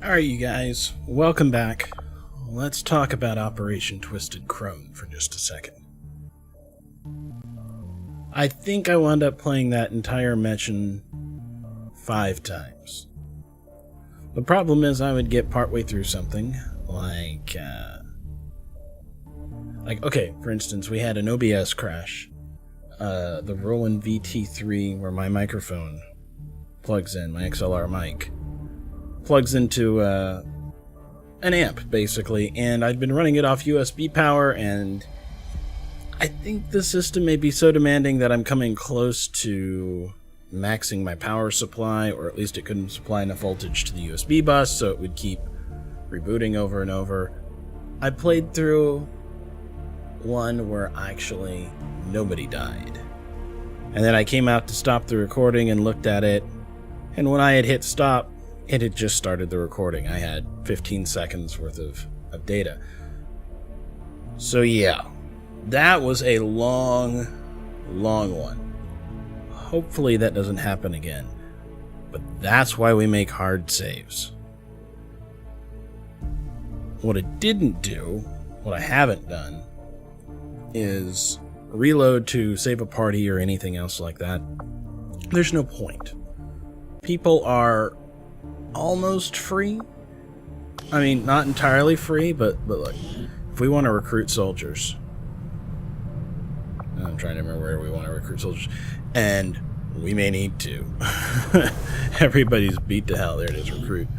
Alright, you guys, welcome back. Let's talk about Operation Twisted Crone for just a second. I think I wound up playing that entire mission 5 times. The problem is I would get partway through something, like, okay, for instance, we had an OBS crash. The Roland VT3, where my microphone plugs in, my XLR mic, plugs into an amp, basically, and I'd been running it off USB power, and I think the system may be so demanding that I'm coming close to maxing my power supply, or at least it couldn't supply enough voltage to the USB bus, so it would keep rebooting over and over. I played through one where actually nobody died. And then I came out to stop the recording and looked at it, and when I had hit stop, it had just started the recording. I had 15 seconds worth of data. So yeah, that was a long one. Hopefully that doesn't happen again. But that's why we make hard saves. What it didn't do, what I haven't done, is reload to save a party or anything else like that. There's no point. People are almost free. I mean, not entirely free, but look, if we want to recruit soldiers, I'm trying to remember where we want to recruit soldiers, and we may need to. Everybody's beat to hell. There it is, recruit.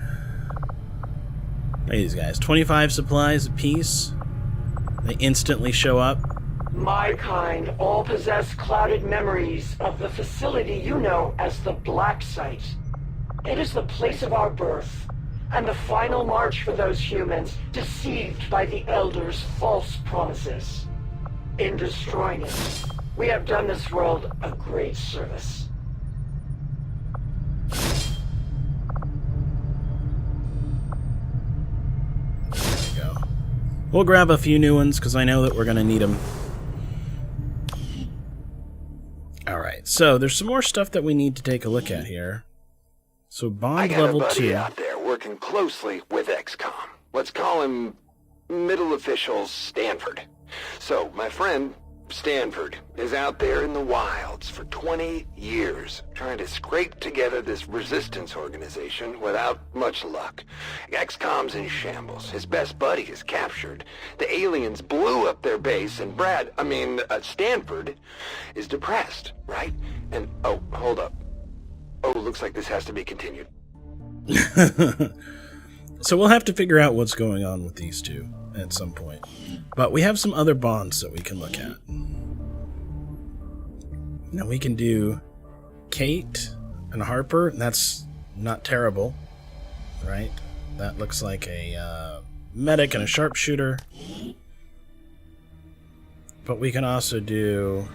Look at these guys, 25 supplies apiece. They instantly show up. My kind all possess clouded memories of the facility you know as the blacksite. It is the place of our birth, and the final march for those humans deceived by the Elders' false promises. In destroying it, we have done this world a great service. There we go. We'll grab a few new ones, because I know that we're going to need them. Alright, so there's some more stuff that we need to take a look at here. So bond level 2. I got a buddy out there working closely with Xcom. Let's call him Middle Official Stanford. So my friend Stanford is out there in the wilds for 20 years trying to scrape together this resistance organization without much luck. Xcom's in shambles. His best buddy is captured. The aliens blew up their base, and Stanford is depressed, right? And, oh, hold up. Oh, looks like this has to be continued. So we'll have to figure out what's going on with these two at some point. But we have some other bonds that we can look at. Now we can do Kate and Harper. That's not terrible, right? That looks like a medic and a sharpshooter. But we can also do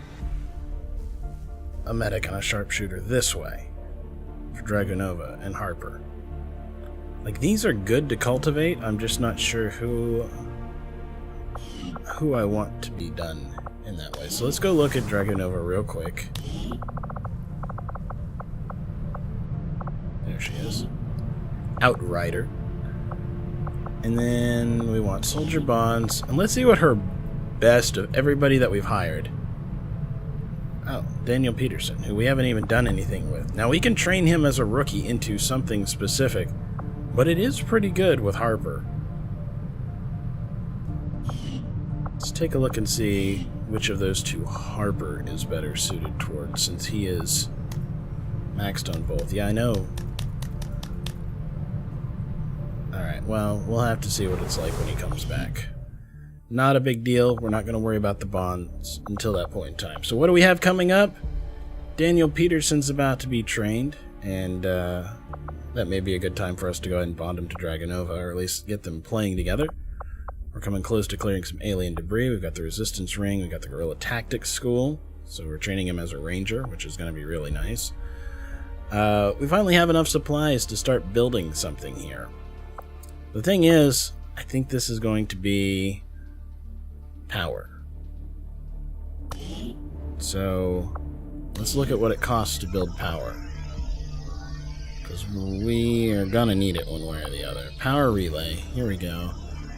a medic and a sharpshooter this way. Dragonova and Harper. Like, these are good to cultivate. I'm just not sure who I want to be done in that way. So let's go look at Dragonova real quick. There she is. Outrider. And then we want soldier bonds. And let's see what her best of everybody that we've hired. Oh, Daniel Peterson, who we haven't even done anything with. Now, we can train him as a rookie into something specific, but it is pretty good with Harper. Let's take a look and see which of those two Harper is better suited towards, since he is maxed on both. Yeah, I know. Alright, well, we'll have to see what it's like when he comes back. Not a big deal. We're not going to worry about the bonds until that point in time. So what do we have coming up? Daniel Peterson's about to be trained, and that may be a good time for us to go ahead and bond him to Dragonova, or at least get them playing together. We're coming close to clearing some alien debris. We've got the Resistance Ring. We've got the Guerrilla Tactics School, so we're training him as a ranger, which is going to be really nice. We finally have enough supplies to start building something here. The thing is, I think this is going to be power. So let's look at what it costs to build power. Because we are gonna need it one way or the other. Power relay. Here we go.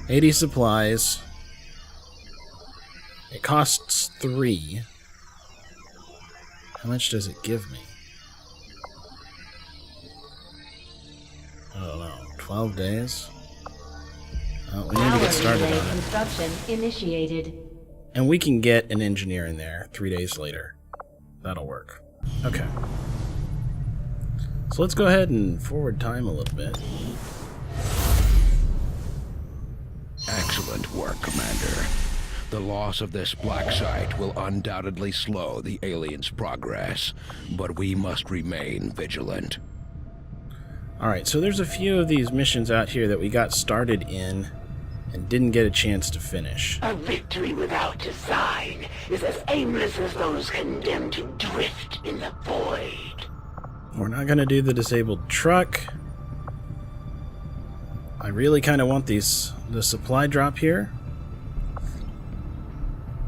80 supplies. It costs 3. How much does it give me? I don't know. 12 days? Oh, we need to get started on it. Construction initiated. And we can get an engineer in there 3 days later. That'll work. Okay. So let's go ahead and forward time a little bit. Excellent work, Commander. The loss of this blacksite will undoubtedly slow the aliens' progress, but we must remain vigilant. Alright, so there's a few of these missions out here that we got started in and didn't get a chance to finish. A victory without design is as aimless as those condemned to drift in the void. We're not going to do the disabled truck. I really kind of want the supply drop here.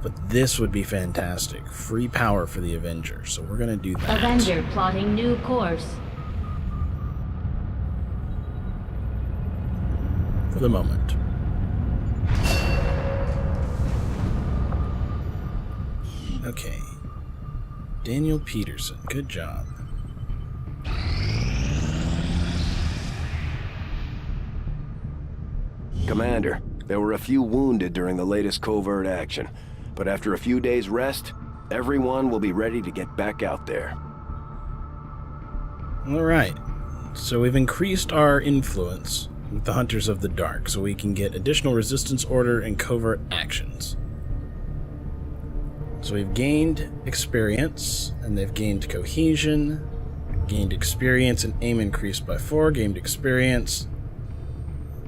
But this would be fantastic. Free power for the Avenger, so we're going to do that. Avenger plotting new course. For the moment. Okay. Daniel Peterson, good job. Commander, there were a few wounded during the latest covert action, but after a few days' rest, everyone will be ready to get back out there. Alright, so we've increased our influence with the Hunters of the Dark, so we can get additional resistance order and covert actions. So we've gained experience, and they've gained cohesion, gained experience and aim increased by 4, gained experience.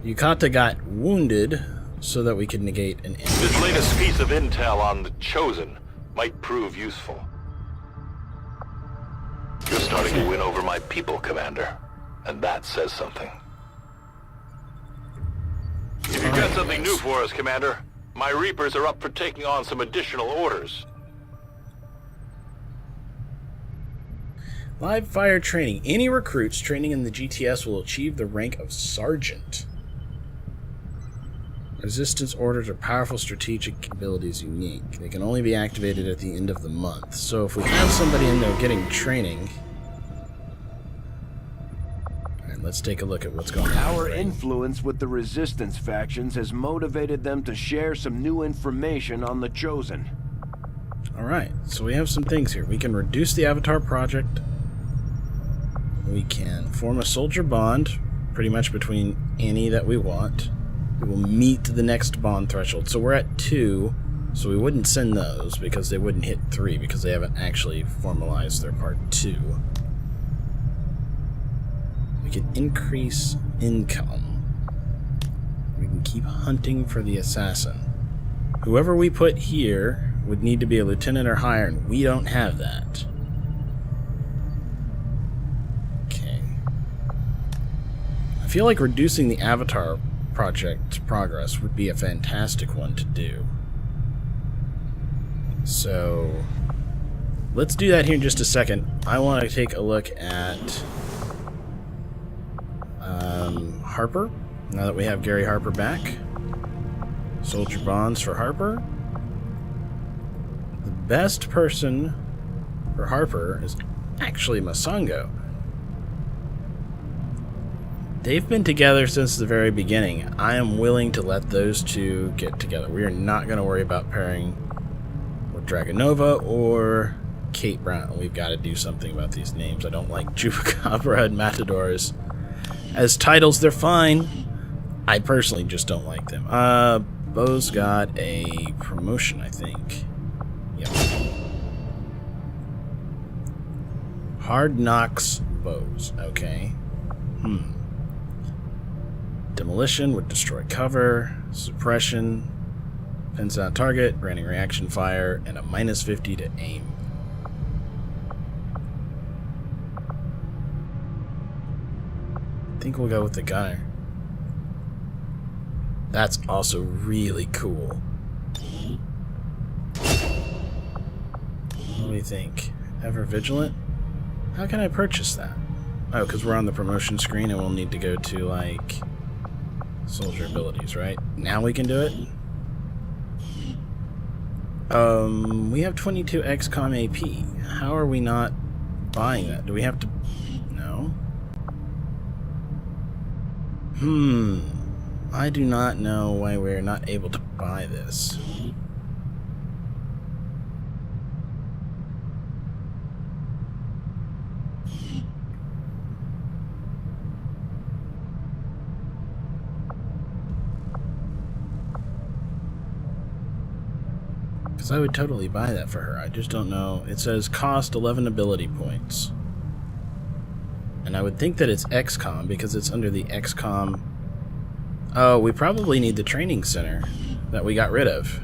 Yukata got wounded so that we could negate an enemy. This latest piece of intel on the Chosen might prove useful. You're starting to win over my people, Commander, and that says something. If you've got something new for us, Commander, my Reapers are up for taking on some additional orders. Live fire training. Any recruits training in the GTS will achieve the rank of Sergeant. Resistance orders are powerful strategic abilities unique. They can only be activated at the end of the month. So if we have somebody in there getting training... Alright, let's take a look at what's going on. Our influence with the Resistance factions has motivated them to share some new information on the Chosen. Alright, so we have some things here. We can reduce the Avatar Project. We can form a soldier bond, pretty much between any that we want. We will meet the next bond threshold. So we're at 2, so we wouldn't send those because they wouldn't hit 3 because they haven't actually formalized their part 2. We can increase income. We can keep hunting for the assassin. Whoever we put here would need to be a lieutenant or higher, and we don't have that. Okay. I feel like reducing the Avatar Project progress would be a fantastic one to do. So let's do that here in just a second. I want to take a look at Harper, now that we have Gary Harper back. Soldier bonds for Harper. The best person for Harper is actually Masango. They've been together since the very beginning. I am willing to let those two get together. We are not going to worry about pairing with Dragonova or Kate Brown. We've got to do something about these names. I don't like Chupacabra and Matadors. As titles, they're fine. I personally just don't like them. Bo's got a promotion, I think. Yep. Hard Knocks Bo's. Okay. Demolition would destroy cover, suppression, pins on target, granting reaction fire, and a -50 to aim. I think we'll go with the gunner. That's also really cool. What do we think? Ever Vigilant? How can I purchase that? Oh, because we're on the promotion screen and we'll need to go to, like, soldier abilities, right? Now we can do it? We have 22 Xcom AP. How are we not buying that? Do we have to... No? I do not know why we're not able to buy this. Because I would totally buy that for her. I just don't know. It says cost 11 ability points. And I would think that it's XCOM because it's under the XCOM. Oh, we probably need the training center that we got rid of.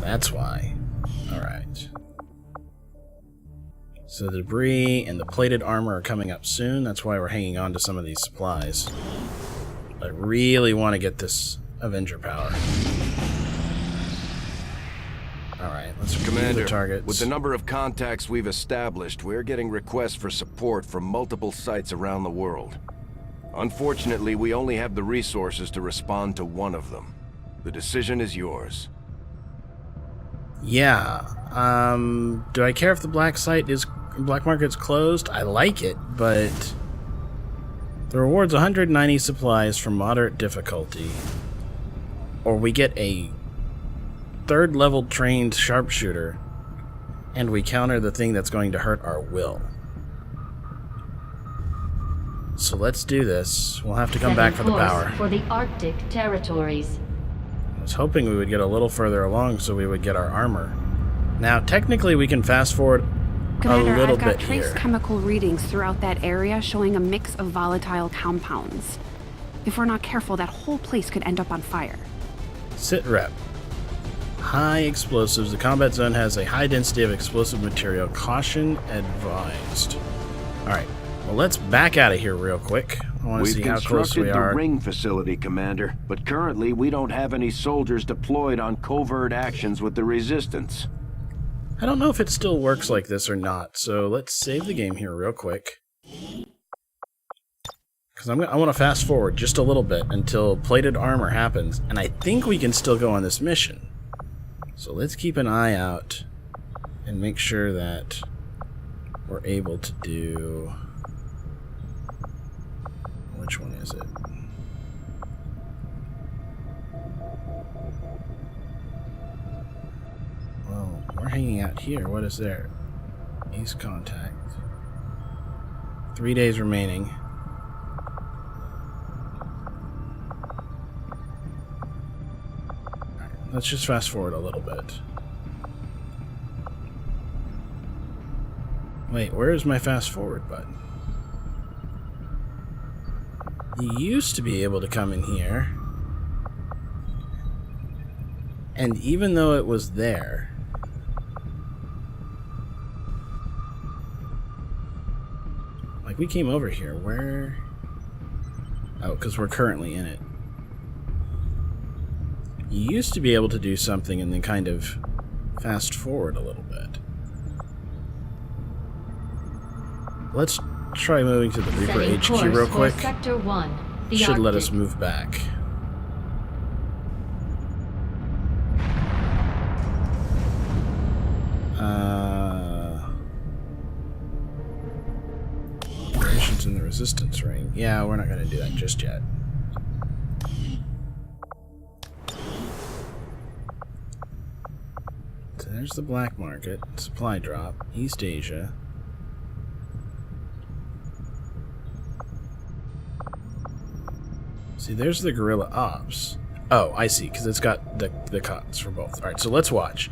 That's why. Alright. So the debris and the plated armor are coming up soon. That's why we're hanging on to some of these supplies. I really want to get this Avenger power. Alright, let's review Commander, the targets. with the number of contacts we've established, we're getting requests for support from multiple sites around the world. Unfortunately, we only have the resources to respond to one of them. The decision is yours. Yeah. Do I care if the black market's closed? I like it, but the reward's 190 supplies for moderate difficulty. Or we get a 3rd level trained sharpshooter, and we counter the thing that's going to hurt our will. So let's do this. We'll have to come back for the power. For the Arctic territories. I was hoping we would get a little further along so we would get our armor. Now, technically, we can fast forward Commander, a little I've got bit trace here. chemical readings throughout that area showing a mix of volatile compounds. If we're not careful, that whole place could end up on fire. Sit rep. High explosives. The combat zone has a high density of explosive material. Caution advised. Alright. Well, let's back out of here real quick. I want to see how close we We've constructed are. the ring facility, Commander, but currently we don't have any soldiers deployed on covert actions with the Resistance. I don't know if it still works like this or not, so let's save the game here real quick. Because I want to fast forward just a little bit until plated armor happens, and I think we can still go on this mission. So let's keep an eye out and make sure that we're able to do... Which one is it? Well, we're hanging out here. What is there? East contact. 3 days remaining. Alright, let's just fast forward a little bit. Wait, where is my fast forward button? You used to be able to come in here. And even though it was there, like we came over here, where? Oh, because we're currently in it. You used to be able to do something and then kind of fast forward a little bit. Let's try moving to the Reaper Setting HQ course real for quick. Sector 1, the Should let us Arctic. move back. Operations in the Resistance Ring. Yeah, we're not going to do that just yet. So there's the black market, supply drop, East Asia. See, there's the guerrilla ops. Oh, I see, because it's got the cuts for both. Alright, so let's watch.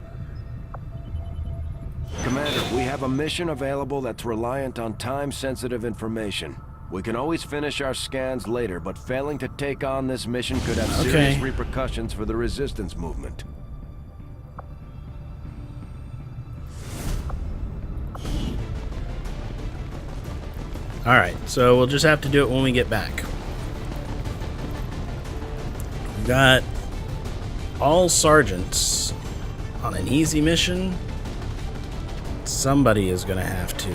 Commander, we have a mission available that's reliant on time-sensitive information. We can always finish our scans later, but failing to take on this mission could have serious repercussions for the Resistance movement. Alright, so we'll just have to do it when we get back. We've got all sergeants on an easy mission. Somebody is going to have to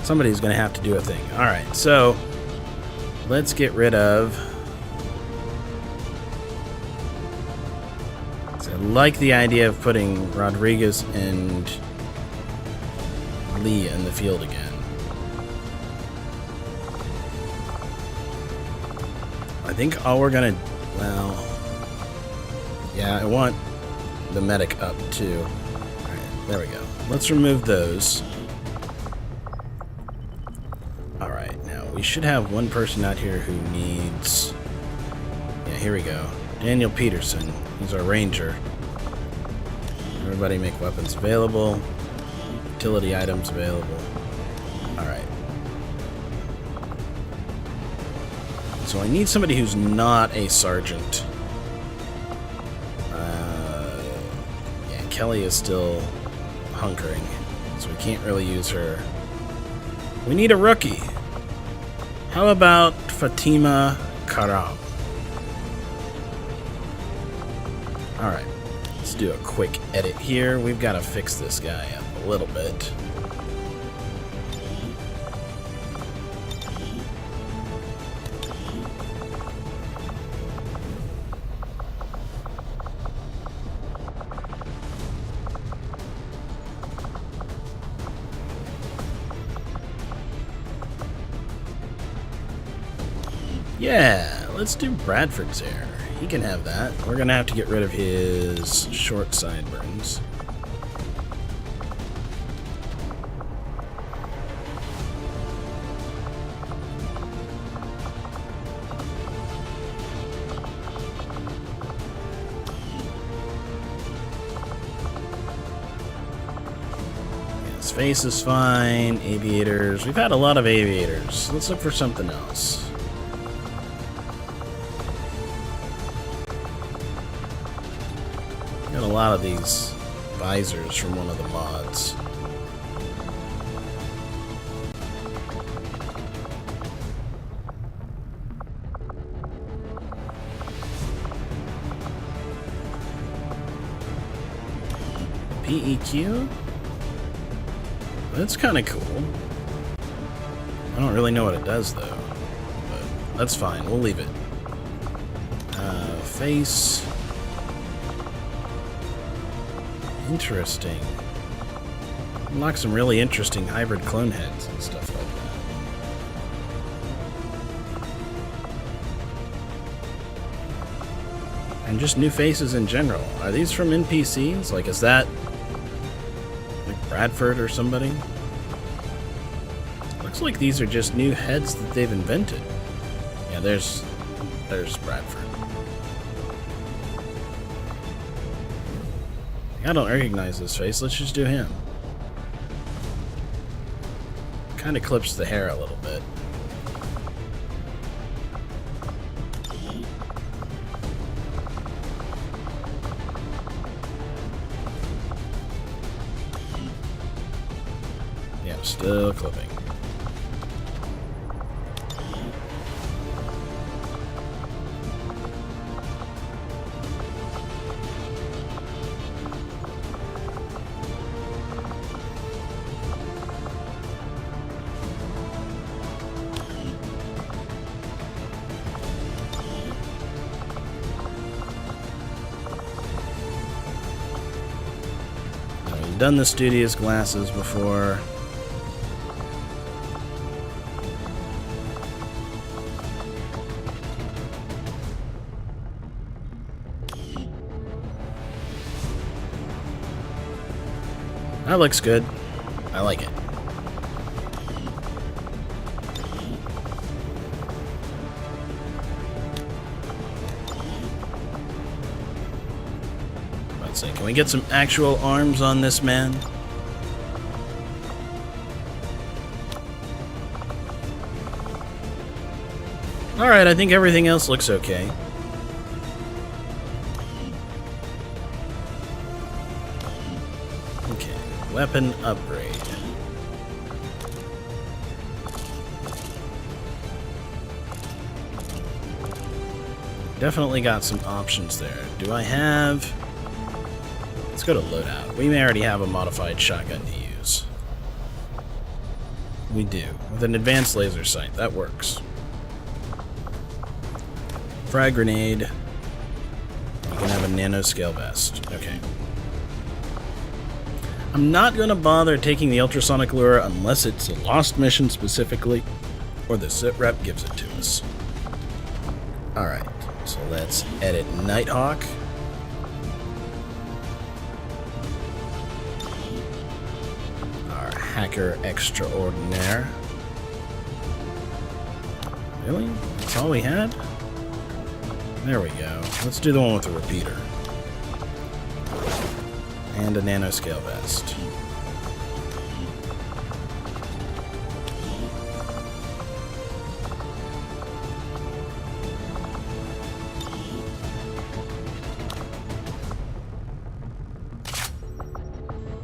Somebody's gonna have to do a thing. Alright, so let's get rid of... So I like the idea of putting Rodriguez and Lee in the field again. I think all we're gonna... Well... Yeah, I want the medic up too. Alright, there we go. Let's remove those. Alright, now we should have one person out here who needs... Yeah, here we go. Daniel Peterson. He's our ranger. Everybody make weapons available. Utility items available. Alright. So I need somebody who's not a sergeant. Yeah, Kelly is still hunkering, so we can't really use her. We need a rookie. How about Fatima Karam? Alright, let's do a quick edit here. We've got to fix this guy up a little bit. Yeah, let's do Bradford's hair. He can have that. We're gonna have to get rid of his short sideburns. His face is fine. Aviators. We've had a lot of aviators. Let's look for something else. Got a lot of these visors from one of the mods. PEQ? That's kind of cool. I don't really know what it does though, but that's fine. We'll leave it. Face. Interesting. Unlock some really interesting hybrid clone heads and stuff like that. And just new faces in general. Are these from NPCs? Like, is that like Bradford or somebody? Looks like these are just new heads that they've invented. Yeah, there's Bradford. I don't recognize this face. Let's just do him. Kind of clips the hair a little bit. Yeah, still clipping. Done the studious glasses before. That looks good. I like it. Can we get some actual arms on this man? Alright, I think everything else looks okay. Okay, weapon upgrade. Definitely got some options there. Do I have... Let's go to loadout. We may already have a modified shotgun to use. we do. With an advanced laser sight, that works. Frag grenade. You can have a nanoscale vest. Okay. I'm not going to bother taking the ultrasonic lure unless it's a lost mission specifically, or the sit rep gives it to us. Alright, so let's edit Nighthawk. Our hacker extraordinaire. Really? That's all we had? There we go. Let's do the one with the repeater. And a nanoscale vest.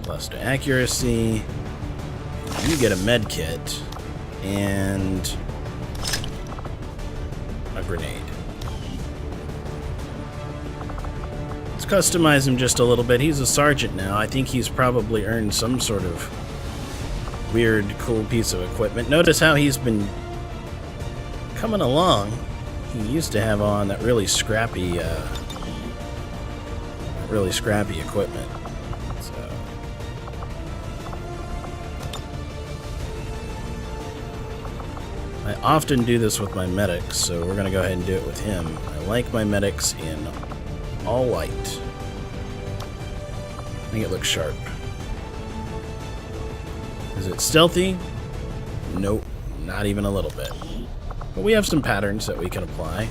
Plus to accuracy. You get a med kit and a grenade. Customize him just a little bit. He's a sergeant now. I think he's probably earned some sort of weird, cool piece of equipment. Notice how he's been coming along. He used to have on that really scrappy equipment. So I often do this with my medics, so we're gonna go ahead and do it with him. I like my medics in all white. I think it looks sharp. Is it stealthy? Nope, not even a little bit. But we have some patterns that we can apply.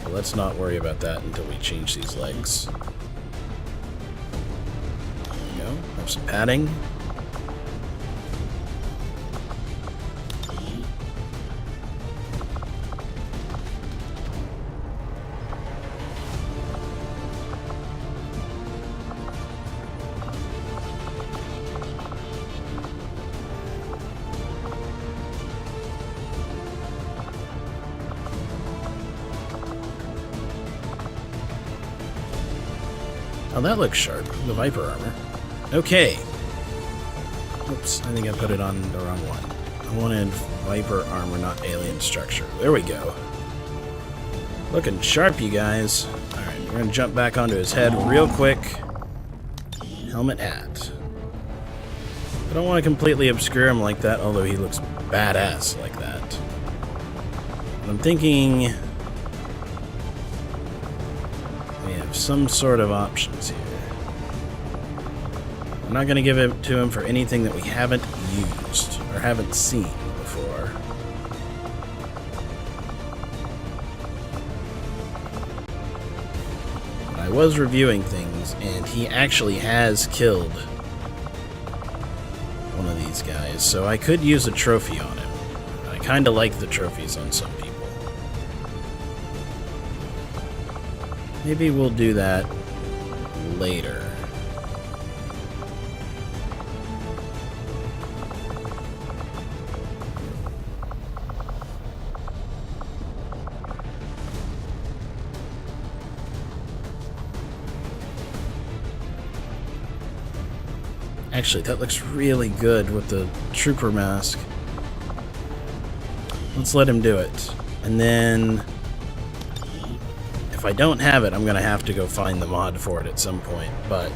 But let's not worry about that until we change these legs. There we go. Have some padding. Oh, that looks sharp. The Viper armor. Okay. Oops, I think I put it on the wrong one. I wanted Viper armor, not alien structure. There we go. Looking sharp, you guys. Alright, we're gonna jump back onto his head real quick. Helmet, hat. I don't want to completely obscure him like that, although he looks badass like that. But I'm thinking some sort of options here. I'm not going to give it to him for anything that we haven't used or haven't seen before. But I was reviewing things, and he actually has killed one of these guys, so I could use a trophy on him. I kind of like the trophies on some people. Maybe we'll do that later. Actually, that looks really good with the trooper mask. Let's let him do it. And then if I don't have it, I'm going to have to go find the mod for it at some point, but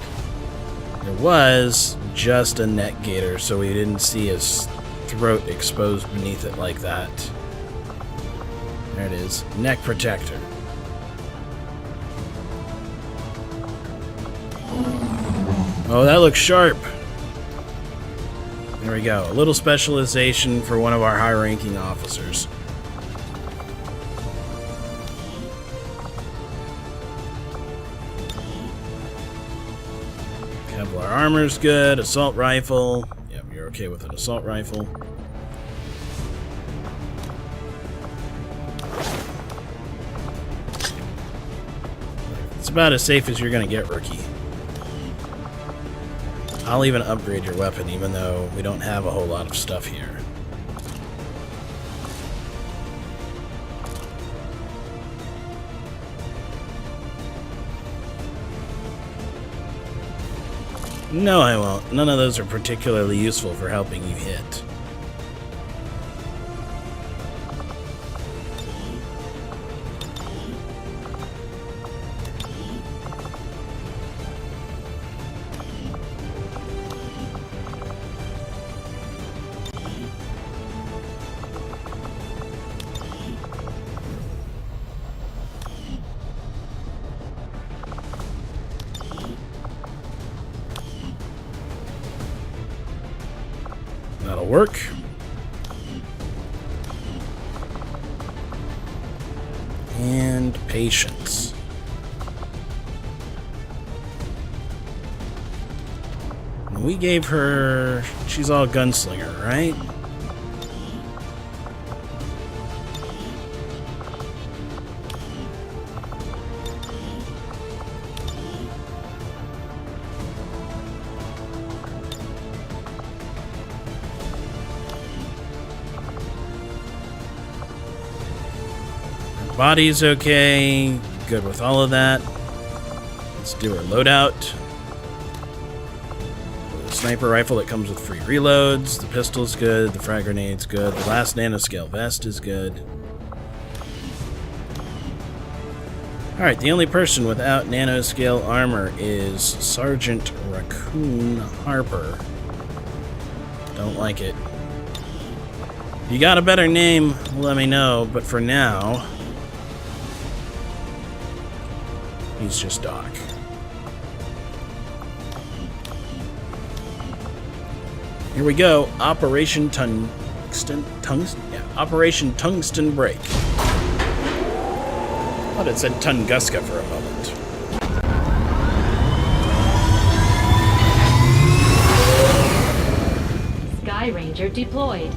there was just a neck gaiter, so we didn't see his throat exposed beneath it like that. There it is. Neck protector. Oh, that looks sharp. There we go. A little specialization for one of our high-ranking officers. Kevlar armor's good. Assault rifle. Yep, you're okay with an assault rifle. It's about as safe as you're gonna get, rookie. I'll even upgrade your weapon, even though we don't have a whole lot of stuff here. No, I won't. None of those are particularly useful for helping you hit. That'll work. And patience. We gave her... She's all gunslinger, right? Body's okay. Good with all of that. Let's do our loadout. The sniper rifle that comes with free reloads. The pistol's good. The frag grenade's good. The last nanoscale vest is good. Alright, the only person without nanoscale armor is Sergeant Raccoon Harper. Don't like it. You got a better name, let me know, but for now... he's just Doc. Here we go. Operation Tungsten. Yeah, Operation Tungsten Break. Thought it said Tunguska for a moment. Sky Ranger deployed.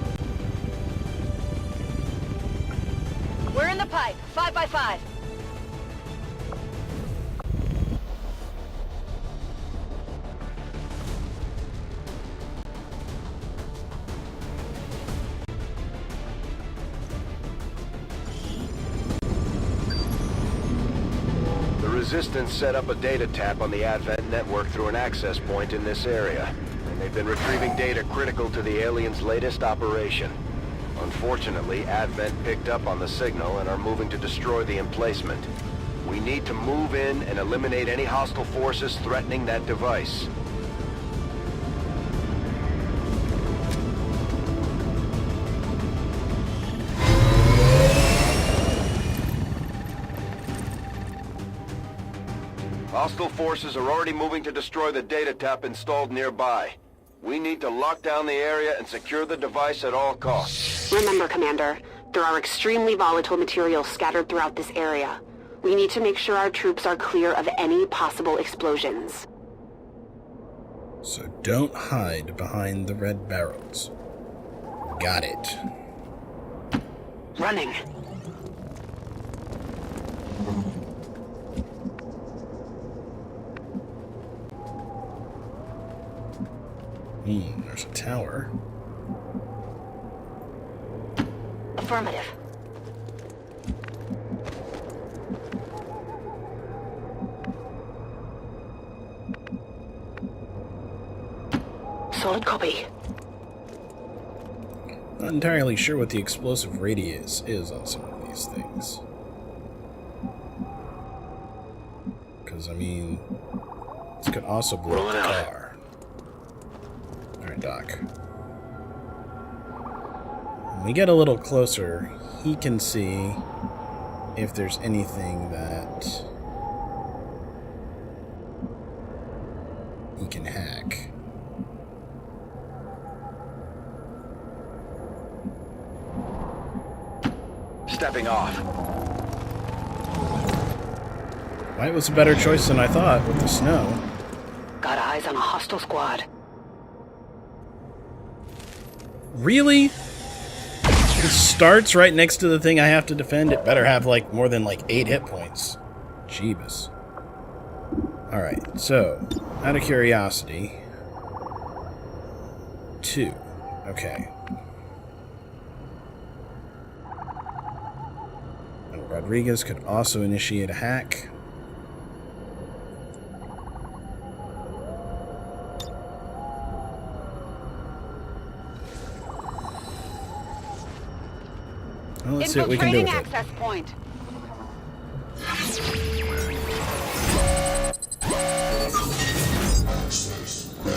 We're in the pipe. 5x5. Resistance set up a data tap on the Advent network through an access point in this area, and they've been retrieving data critical to the aliens' latest operation. Unfortunately, Advent picked up on the signal and are moving to destroy the emplacement. We need to move in and eliminate any hostile forces threatening that device. Hostile forces are already moving to destroy the data tap installed nearby. We need to lock down the area and secure the device at all costs. Remember, Commander, there are extremely volatile materials scattered throughout this area. We need to make sure our troops are clear of any possible explosions. So don't hide behind the red barrels. Got it. Running. There's a tower. Affirmative. Solid copy. Not entirely sure what the explosive radius is on some of these things. Because, I mean, this could also blow up the car. Alright, Doc. When we get a little closer, he can see if there's anything that he can hack. Stepping off. White was a better choice than I thought with the snow. Got eyes on a hostile squad. Really? It starts right next to the thing I have to defend. It better have like more than like 8 hit points. Jeebus. Alright, so out of curiosity. 2. Okay. And Rodriguez could also initiate a hack. Well, let's see what we can do with it. Access point.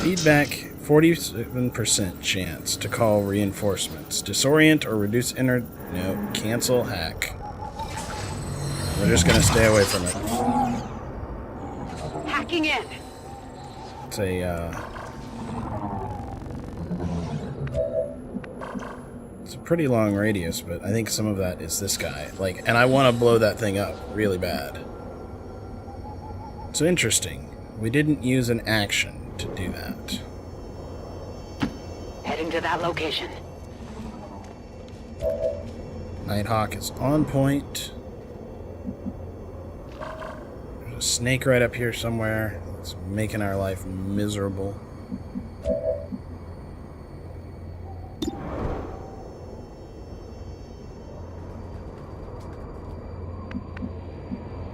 Feedback, 47% chance to call reinforcements. Disorient or reduce no, cancel hack. We're just gonna stay away from it. Hacking in. It's a, it's a pretty long radius, but I think some of that is this guy. Like, and I want to blow that thing up really bad. So interesting. We didn't use an action to do that. Heading to that location. Nighthawk is on point. There's a snake right up here somewhere. It's making our life miserable.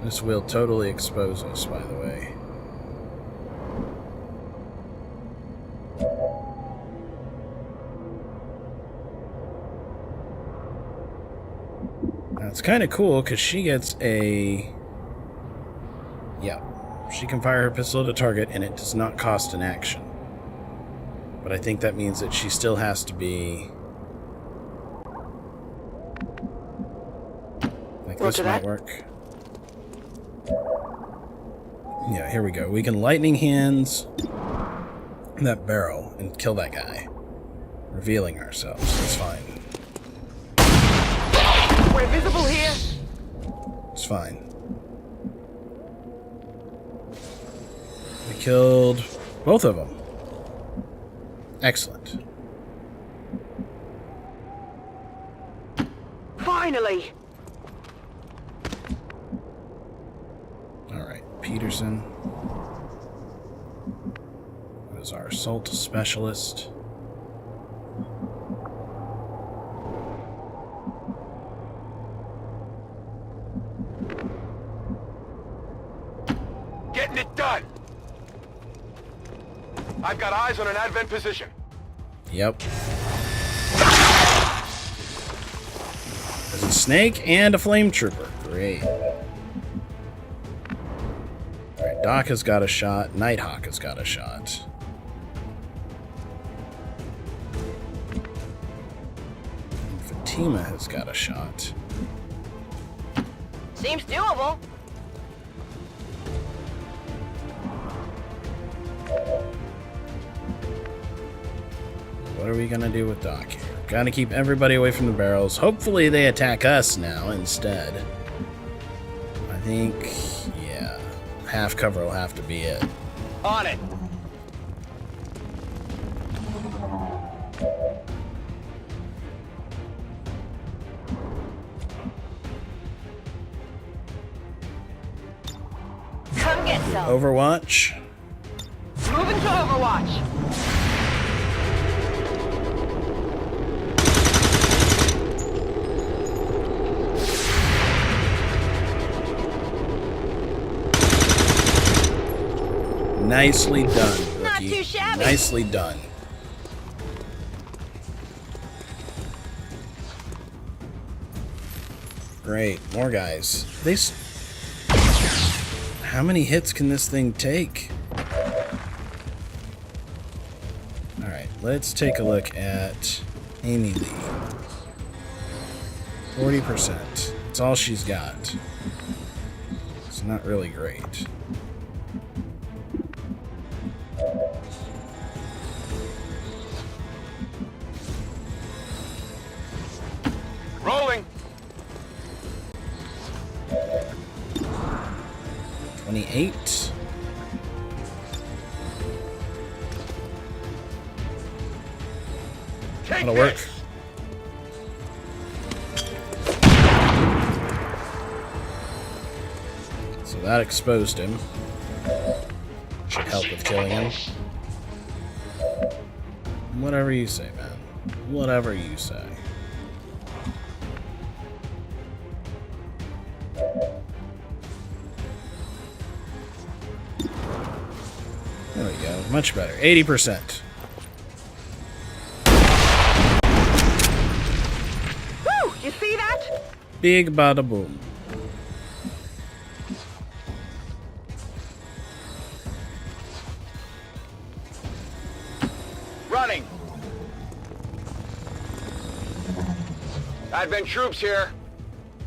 This will totally expose us, by the way. Now, it's kind of cool because she gets a... Yeah, she can fire her pistol at a target and it does not cost an action. But I think that means that she still has to be... Like, this might work. Yeah, here we go. We can lightning hands that barrel and kill that guy, revealing ourselves. That's fine. We're visible here. It's fine. We killed both of them. Excellent. Finally. Peterson, who is our assault specialist. Getting it done! I've got eyes on an advent position. Yep. There's a snake and a flame trooper. Great. Doc has got a shot. Nighthawk has got a shot. And Fatima has got a shot. Seems doable. What are we gonna do with Doc here? Gotta keep everybody away from the barrels. Hopefully they attack us now instead. I think... half cover will have to be it. On it. Come get some. Overwatch. Moving to Overwatch. Nicely done, rookie. Not too shabby. Nicely done. Great, more guys. How many hits can this thing take? Alright, let's take a look at Amy Lee. 40%. That's all she's got. It's not really great. Rolling. 28. That'll work. So that exposed him. Should help with killing him. Whatever you say, man. Whatever you say. There we go. Much better. 80%. Woo! You see that? that. Big bada boom. Running! Advent troops here.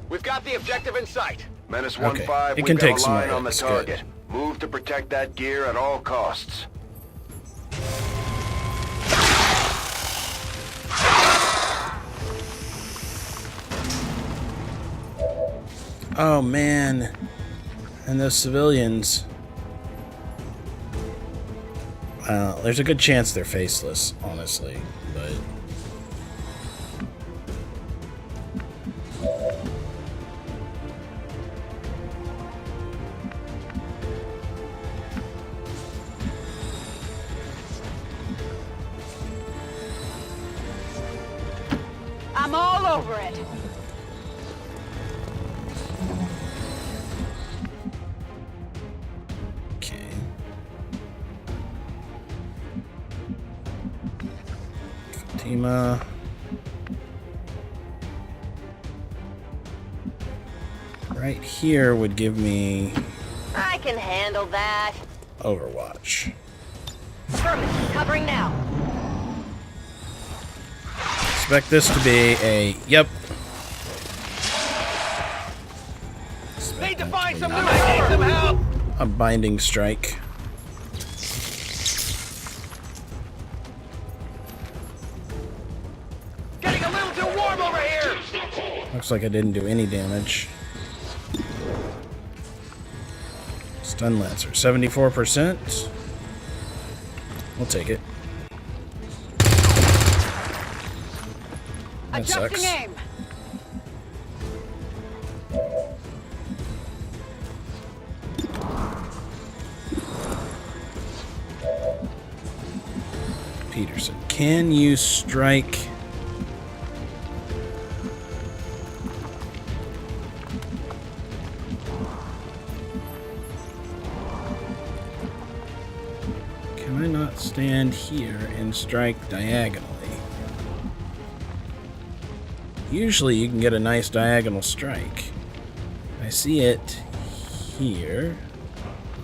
We've got the objective in sight. Menace Okay. 1-5, It we've can got take a some line on the risks, target. good. Move to protect that gear at all costs. Oh man. And those civilians. There's a good chance they're faceless, honestly, but I'm all over it. okay. Fatima. Right here would give me I can handle that. Overwatch. Affirmative. Covering now. Expect this to be a yep. Need to find some new need some help! A binding strike. Getting a little too warm over here! Looks like I didn't do any damage. Stun Lancer, 74%. We'll take it. That Adjusting sucks. aim. Peterson, can you strike? Can I not stand here and strike diagonally? Usually you can get a nice diagonal strike. I see it here.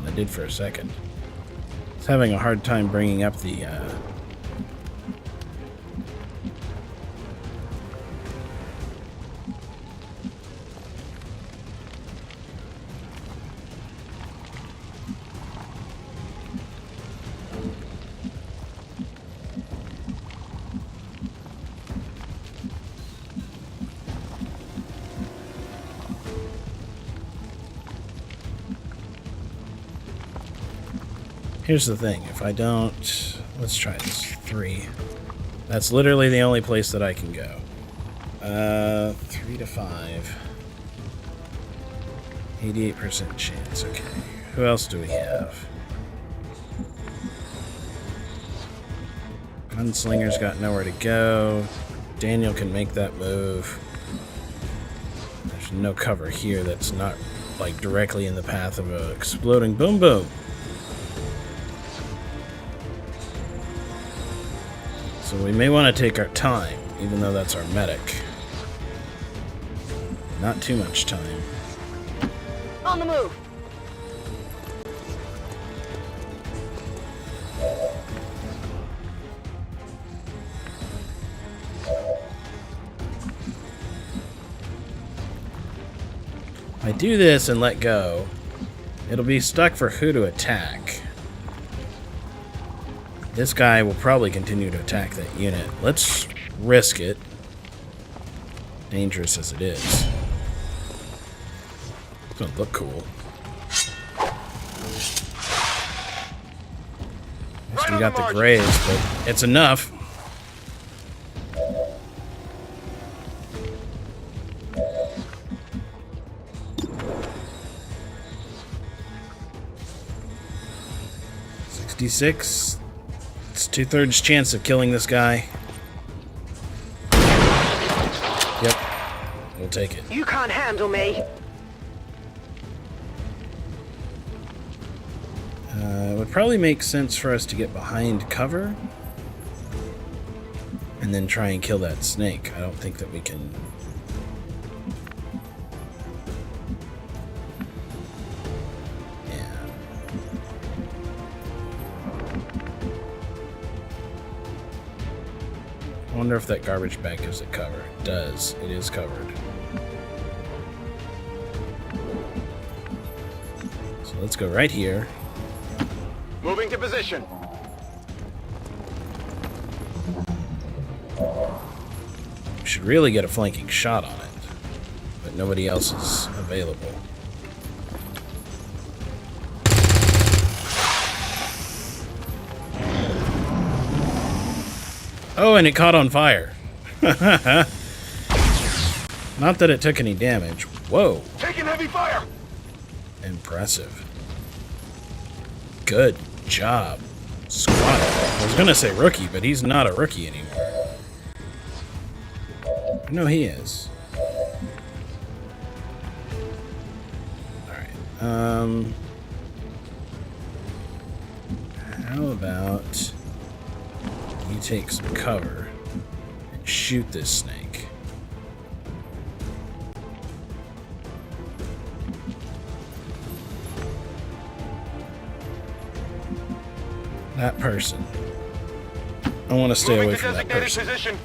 I did for a second. It's having a hard time bringing up the Here's the thing, if I don't... Let's try this. 3. That's literally the only place that I can go. 3 to 5. 88% chance, okay. Who else do we have? Gunslinger's got nowhere to go. Daniel can make that move. There's no cover here that's not, like, directly in the path of a exploding boom boom. So we may want to take our time, even though that's our medic. Not too much time. On the move. If I do this and let go, it'll be stuck for who to attack. This guy will probably continue to attack that unit. Let's risk it. Dangerous as it is. It's gonna look cool. We got the graves, but it's enough. $66. It's 2/3 chance of killing this guy. Yep. We'll take it. You can't handle me. It would probably make sense for us to get behind cover and then try and kill that snake. I don't think that we can I wonder if that garbage bag gives it cover. It does. It is covered. So let's go right here. Moving to position. We should really get a flanking shot on it, but nobody else is available. Oh, and it caught on fire. Not that it took any damage. Whoa. Taking heavy fire. Impressive. Good job, squad. I was gonna say rookie, but he's not a rookie anymore. No, he is. Alright, how about you take some cover and shoot this snake? That person. I want to stay away from that person. Position.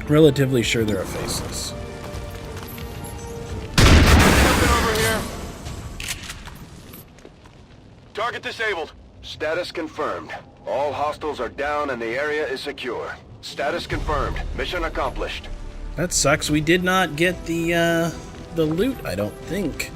Relatively sure they're a faceless. Over here. Target disabled. Status confirmed. All hostiles are down and the area is secure. Status confirmed. Mission accomplished. That sucks. We did not get the loot, I don't think.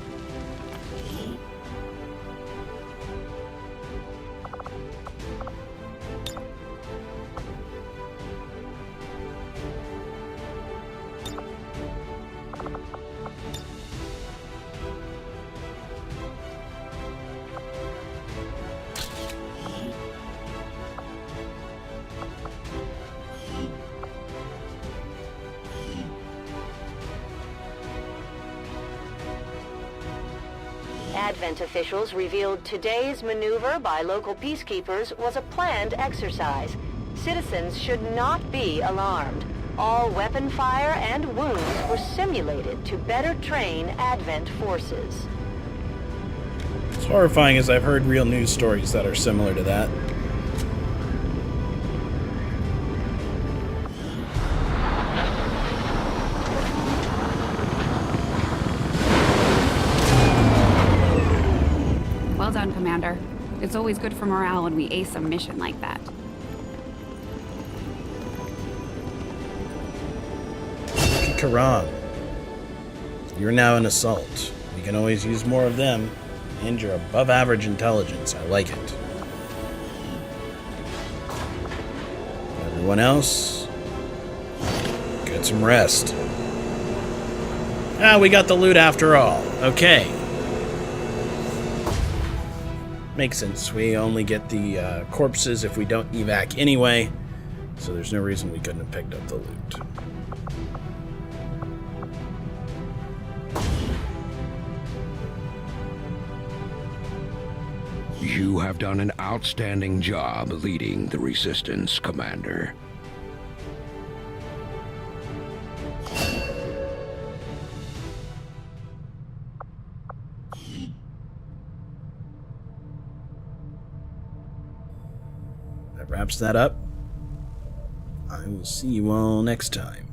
Advent officials revealed today's maneuver by local peacekeepers was a planned exercise. Citizens should not be alarmed. All weapon fire and wounds were simulated to better train Advent forces. It's horrifying as I've heard real news stories that are similar to that. Well done, Commander. It's always good for morale when we ace a mission like that. Crone, you're now an assault. We can always use more of them. And you're above average intelligence. I like it. Everyone else, get some rest. Ah, we got the loot after all. Okay. Makes sense. We only get the corpses if we don't evac anyway, so there's no reason we couldn't have picked up the loot. You have done an outstanding job leading the Resistance, Commander. That wraps that up. I will see you all next time.